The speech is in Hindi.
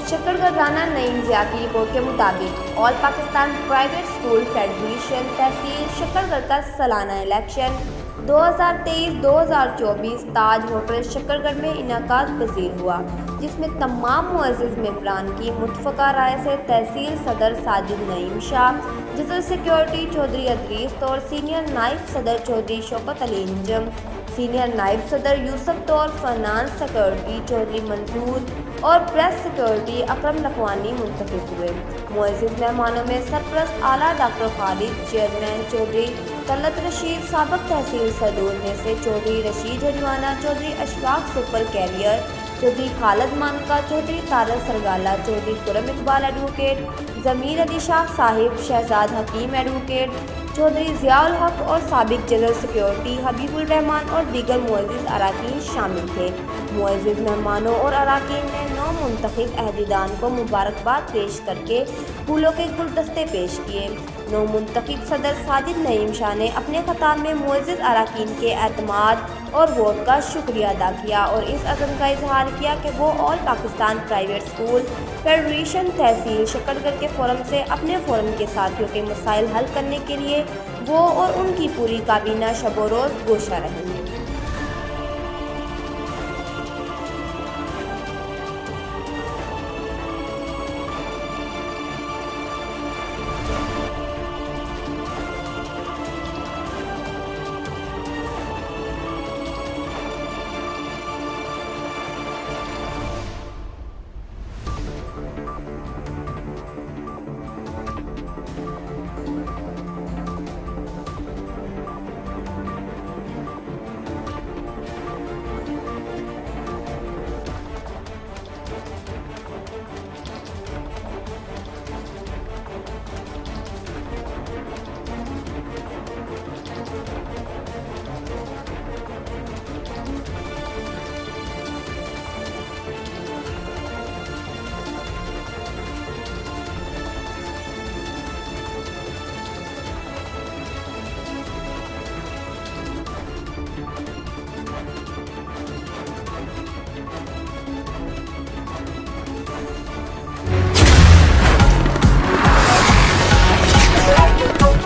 शकरगढ़ राना नईम ज़िया की रिपोर्ट के मुताबिक all Pakistan private school federation तहसील शकरगढ़ का सालाना इलेक्शन 2023-2024 ताज होटल शकरगढ़ में इनेकाद पजीर हुआ, जिसमें तमाम मुअज़्ज़िज़ मेंबरान की मुत्तफ़क़ा राय से तहसील सदर साजिद नईम शाह, जनरल सिक्योरिटी चौधरी अदरीस और सीनियर नायब सदर चौधरी शौकत अली इंजम, सीनियर नायब सदर यूसुफ तौर, फाइनेंस सिक्योरिटी चौधरी मंसूर और प्रेस सिक्योरिटी अकरम लखवानी मुंतखब हुए। मुअज़्ज़िज़ मेहमानों में सरपरस्त आला डॉक्टर खालिद, चेयरमैन चौधरी तलत रशीद, साबिक़ तहसील सदूर में से Chaudhry Rashid Hajwana, Chaudhry Ashfaq super carrier, Chaudhry Khalid Manka, Chaudhry Tariq Sargala, Chaudhry Khurram Iqbal advocate, Zameer Ali Shah Sahib, Shahzad Hakeem advocate, Chaudhry Ziaul Haq और साबिक़ जनरल सिक्योरिटी हबीबुल रहमान और दीगर मुअज़्ज़िज़ अराकीन शामिल थे। मुअज़्ज़िज़ मेहमानों और अराकीन ने नौ मुंतखब अहदेदान को मुबारकबाद पेश करके फूलों के गुलदस्ते पेश किए। नौ मुंतखब सदर साजिद नईम शाह ने अपने खिताब में मुअज़्ज़िज़ अराकीन के एतमाद और वोट का शुक्रिया अदा किया और इस अज़म का इजहार किया कि वो all Pakistan private school federation तहसील शकरगढ़ के फोरम से अपने फोरम के साथियों के मसाइल हल करने के लिए वो और उनकी पूरी काबीना शब व रोज़ गोशा रहेंगे।